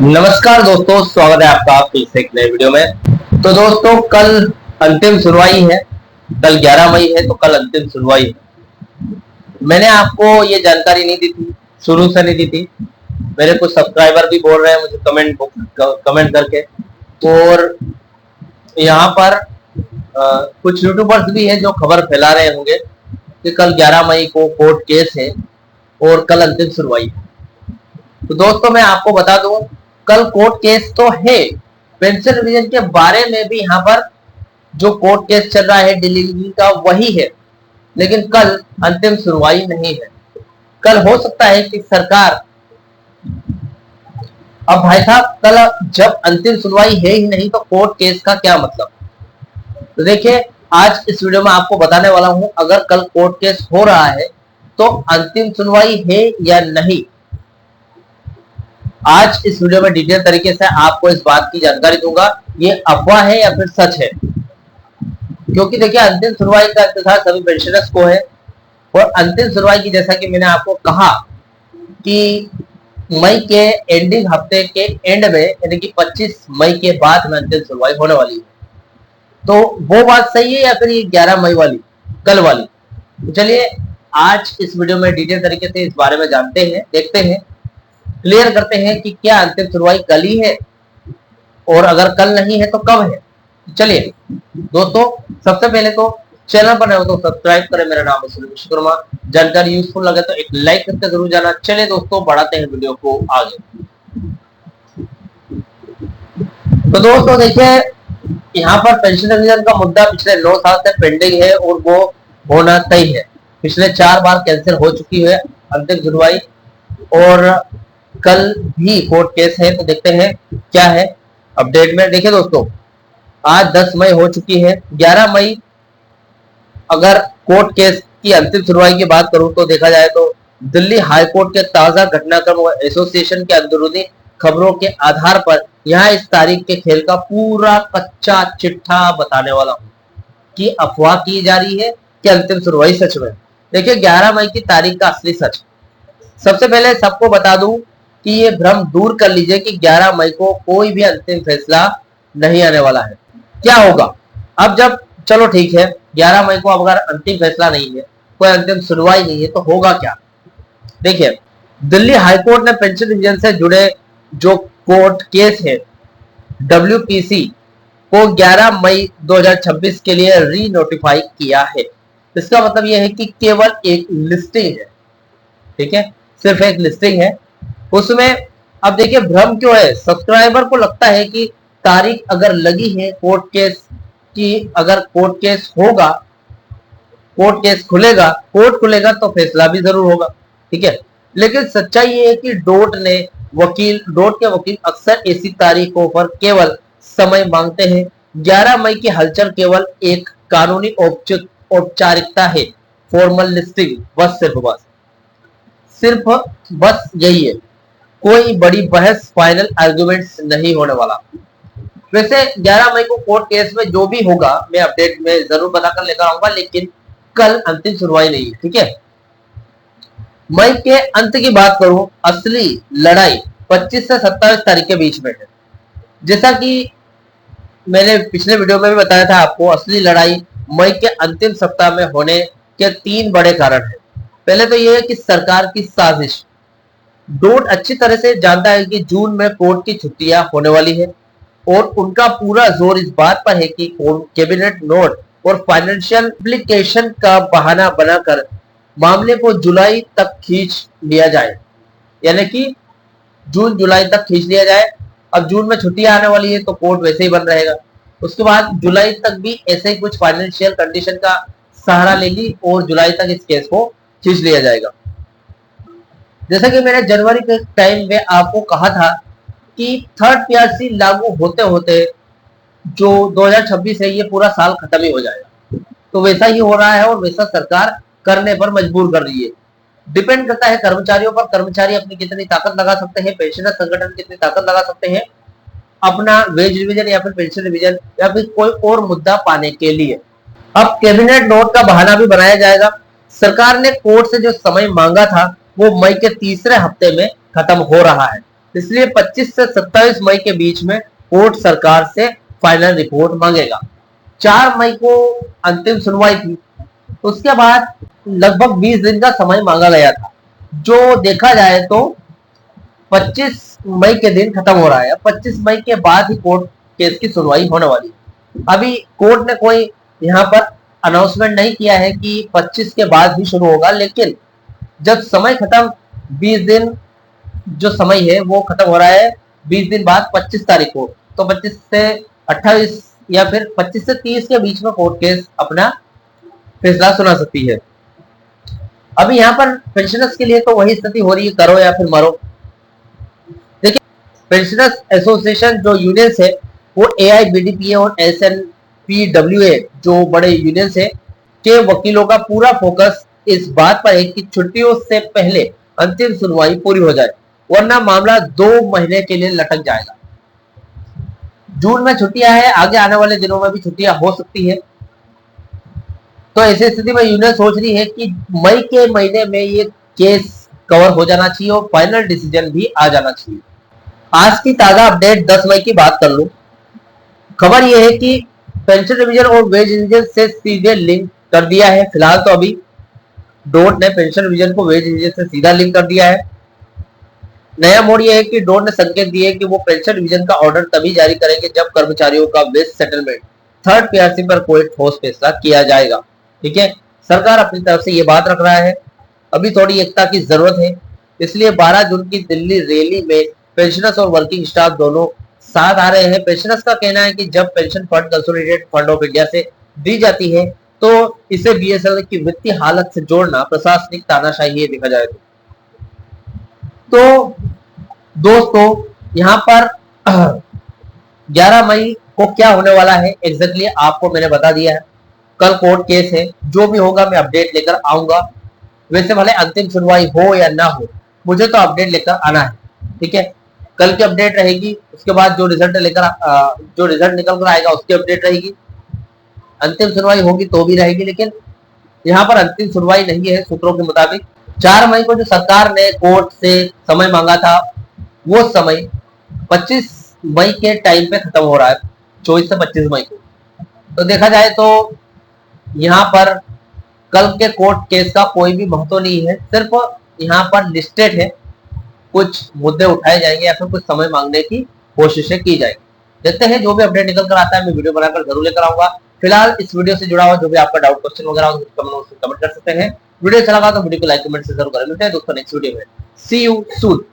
नमस्कार दोस्तों, स्वागत है आपका फिर से एक नए वीडियो में। तो दोस्तों, कल अंतिम सुनवाई है। कल 11 मई है, तो कल अंतिम सुनवाई है। मैंने आपको ये जानकारी नहीं दी थी, शुरू से नहीं दी थी। मेरे कुछ सब्सक्राइबर भी बोल रहे हैं मुझे कमेंट करके। और यहाँ पर कुछ यूट्यूबर्स भी हैं जो खबर फैला रहे होंगे कि कल 11 मई को कोर्ट केस है और कल अंतिम सुनवाई है। तो दोस्तों, मैं आपको बता दूं, कल कोर्ट केस तो है। पेंशन रिवीजन के बारे में भी यहाँ पर जो कोर्ट केस चल रहा है दिल्ली का, वही है। लेकिन कल अंतिम सुनवाई नहीं है। कल हो सकता है कि सरकार, अब भाई साहब, कल जब अंतिम सुनवाई है ही नहीं तो कोर्ट केस का क्या मतलब। तो देखिए, आज इस वीडियो में आपको बताने वाला हूं, अगर कल कोर्ट केस हो रहा है तो अंतिम सुनवाई है या नहीं। आज इस वीडियो में डिटेल तरीके से आपको इस बात की जानकारी दूंगा, ये अफवाह है या फिर सच है। क्योंकि देखिए, अंतिम सुनवाई का इंतजार सभी पेंशनर्स को है। और अंतिम सुनवाई की, जैसा कि मैंने आपको कहा कि मई के एंडिंग हफ्ते के एंड में, यानी कि 25 मई के बाद में अंतिम सुनवाई होने वाली है। तो वो बात सही है या फिर ये 11 मई वाली, कल वाली। तो चलिए, आज इस वीडियो में डिटेल तरीके से इस बारे में जानते हैं, देखते हैं, क्लियर करते हैं कि क्या अंतिम सुनवाई कल ही है, और अगर कल नहीं है तो कब है। चलिए दोस्तों, सबसे पहले तो चैनल पर नए हो तो सब्सक्राइब करें। मेरा नाम है सुनील विश्वकर्मा। जानकारी यूजफुल लगे तो एक लाइक करके जरूर जाना। चलिए दोस्तों, बढ़ाते हैं वीडियो को आगे। तो दोस्तों देखिए, यहाँ पर पेंशन रिवीजन का मुद्दा पिछले 9 साल से पेंडिंग है और वो होना तय है। पिछले 4 बार कैंसिल हो चुकी है अंतिम सुनवाई, और कल भी कोर्ट केस है। तो देखते हैं क्या है अपडेट में। देखिए दोस्तों, आज 10 मई हो चुकी है। 11 मई अगर कोर्ट केस की अंतिम सुनवाई की बात करूं तो देखा जाए तो दिल्ली हाई कोर्ट के ताजा घटनाक्रम और एसोसिएशन के अंदरूनी खबरों के आधार पर यहाँ इस तारीख के खेल का पूरा कच्चा चिट्ठा बताने वाला हूँ कि अफवाह की जा रही है कि अंतिम सुनवाई सच में। देखिए, 11 मई की तारीख का असली सच। सबसे पहले सबको बता दूं कि ये भ्रम दूर कर लीजिए कि 11 मई को कोई भी अंतिम फैसला नहीं आने वाला है। क्या होगा अब, जब चलो ठीक है 11 मई को अब अगर अंतिम फैसला नहीं है, कोई अंतिम सुनवाई नहीं है, तो होगा क्या। देखिए, दिल्ली हाईकोर्ट ने पेंशन रिवीजन से जुड़े जो कोर्ट केस है WPC को 11 मई 2026 के लिए री नोटिफाई किया है। इसका मतलब यह है कि केवल एक लिस्टिंग है, ठीक है, सिर्फ एक लिस्टिंग है उसमें। अब देखिए, भ्रम क्यों है, सब्सक्राइबर को लगता है कि तारीख अगर लगी है कोर्ट केस की, अगर कोर्ट केस होगा, कोर्ट केस खुलेगा, कोर्ट खुलेगा तो फैसला भी जरूर होगा, ठीक है। लेकिन सच्चाई ये है कि डोट के वकील अक्सर ऐसी तारीखों पर केवल समय मांगते हैं। 11 मई की हलचल केवल एक कानूनी औपचारिकता है, फॉर्मल लिस्टिंग, सिर्फ बस यही है। कोई बड़ी बहस, फाइनल आर्गुमेंट्स नहीं होने वाला। वैसे 11 मई को कोर्ट केस में जो भी होगा मैं अपडेट में जरूर बनाकर लेकर आऊंगा, लेकिन कल अंतिम सुनवाई नहीं है, ठीक है। मई के अंत की बात करूं, असली लड़ाई 25 से 27 तारीख के बीच में है। जैसा कि मैंने पिछले वीडियो में भी बताया था आपको, असली लड़ाई मई के अंतिम सप्ताह में होने के 3 बड़े कारण हैं। पहले तो यह है कि सरकार की साजिश। डोट अच्छी तरह से जानता है कि जून में कोर्ट की छुट्टियां होने वाली है, और उनका पूरा जोर इस बात पर है कि कैबिनेट नोट और फाइनेंशियल एप्लीकेशन का बहाना बनाकर मामले को जुलाई तक खींच लिया जाए, यानी कि जून जुलाई तक खींच लिया जाए। अब जून में छुट्टियां आने वाली है तो कोर्ट वैसे ही बंद रहेगा। उसके बाद जुलाई तक भी ऐसे ही कुछ फाइनेंशियल कंडीशन का सहारा लेगी और जुलाई तक इस केस को खींच लिया जाएगा। जैसा कि मैंने जनवरी के टाइम में आपको कहा था कि थर्ड पीआरसी लागू होते होते जो 2026 है, ये पूरा साल खत्म ही हो जाएगा। तो वैसा ही हो रहा है और वैसा सरकार करने पर मजबूर कर रही है। डिपेंड करता है कर्मचारियों पर, कर्मचारी अपनी कितनी ताकत लगा सकते हैं, पेंशनर संगठन कितनी ताकत लगा सकते हैं अपना वेज रिवीजन या फिर पेंशन रिवीजन या फिर कोई और मुद्दा पाने के लिए। अब कैबिनेट नोट का बहाना भी बनाया जाएगा। सरकार ने कोर्ट से जो समय मांगा था वो मई के तीसरे हफ्ते में खत्म हो रहा है। इसलिए 25 से 27 मई के बीच में कोर्ट सरकार से फाइनल रिपोर्ट मांगेगा। 4 मई को अंतिम सुनवाई थी, उसके बाद लगभग 20 दिन का समय मांगा गया था, जो देखा जाए तो 25 मई के दिन खत्म हो रहा है। 25 मई के बाद ही कोर्ट केस की सुनवाई होने वाली है। अभी कोर्ट ने कोई यहाँ पर अनाउंसमेंट नहीं किया है कि 25 के बाद ही शुरू होगा, लेकिन जब समय खत्म 20 दिन जो समय है वो खत्म हो रहा है 20 दिन बाद 25 तारीख को, तो 25 से 28 या फिर 25 से 30 के बीच में कोर्ट केस अपना फैसला सुना सकती है। अभी यहाँ पर पेंशनर्स के लिए तो वही स्थिति हो रही है, करो या फिर मरो। देखिए, पेंशनर्स एसोसिएशन जो यूनियंस है वो AIBDPA और SNPWA जो बड़े यूनियंस है के वकीलों का पूरा फोकस इस बात पर है कि छुट्टियों से पहले अंतिम सुनवाई पूरी हो जाए, वरना मामला 2 महीने के लिए लटक जाएगा। जून में छुट्टियां हैं, आगे आने वाले दिनों में भी छुट्टियां हो सकती है। तो ऐसी स्थिति में यूनियन सोच रही है कि मई के महीने में ये केस कवर हो जाना चाहिए और फाइनल डिसीजन भी आ जाना चाहिए। आज की ताजा अपडेट 10 मई की बात कर लूं। खबर यह है कि पेंशन रिवीजन और वेज रिवीजन से सीधे लिंक कर दिया है। फिलहाल तो अभी डोट ने पेंशन रिवीजन को वेज रिवीजन से सीधा लिंक कर दिया है। नया मोड़ यह है कि डोट ने संकेत दिए कि वो पेंशन रिवीजन का ऑर्डर तभी जारी करेंगे जब कर्मचारियों का वेज सेटलमेंट थर्ड PRC पर कोई ठोस फैसला किया जाएगा। ठीक है, सरकार अपनी तरफ से ये बात रख रहा है। अभी थोड़ी एकता की जरूरत है, इसलिए 12 जून की दिल्ली रैली में पेंशनर्स और वर्किंग स्टाफ दोनों साथ आ रहे हैं। पेंशनर्स का कहना है कि जब pension fund consolidated fund of India से दी जाती है तो इसे BSNL की वित्तीय हालत से जोड़ना प्रशासनिक तानाशाही है देखा जाए तो। दोस्तों, यहाँ पर 11 मई को क्या होने वाला है एग्जैक्टली आपको मैंने बता दिया है। कल कोर्ट केस है, जो भी होगा मैं अपडेट लेकर आऊंगा। वैसे भले अंतिम सुनवाई हो या ना हो, मुझे तो अपडेट लेकर आना है। ठीक है, कल की अपडेट रहेगी, उसके बाद जो रिजल्ट निकल कर आएगा उसकी अपडेट रहेगी। अंतिम सुनवाई होगी तो भी रहेगी, लेकिन यहाँ पर अंतिम सुनवाई नहीं है। सूत्रों के मुताबिक 4 मई को जो सरकार ने कोर्ट से समय मांगा था वो समय 25 मई के टाइम पे खत्म हो रहा है, 24 से 25 मई को। तो देखा जाए तो यहाँ पर कल के कोर्ट केस का कोई भी महत्व नहीं है, सिर्फ यहाँ पर लिस्टेड है, कुछ मुद्दे उठाए जाएंगे या फिर कुछ समय मांगने की कोशिशें की जाएंगी। देखते हैं, जो भी अपडेट निकल कर आता है मैं वीडियो बनाकर जरूर लेकर आऊंगा। फिलहाल इस वीडियो से जुड़ा हुआ जो भी आपका डाउट क्वेश्चन वगैरह कमेंट कर सकते हैं। वीडियो अच्छा लगा तो वीडियो को लाइक कमेंट से जरूर करें। मिलते हैं दोस्तों नेक्स्ट वीडियो में। सी यू सून।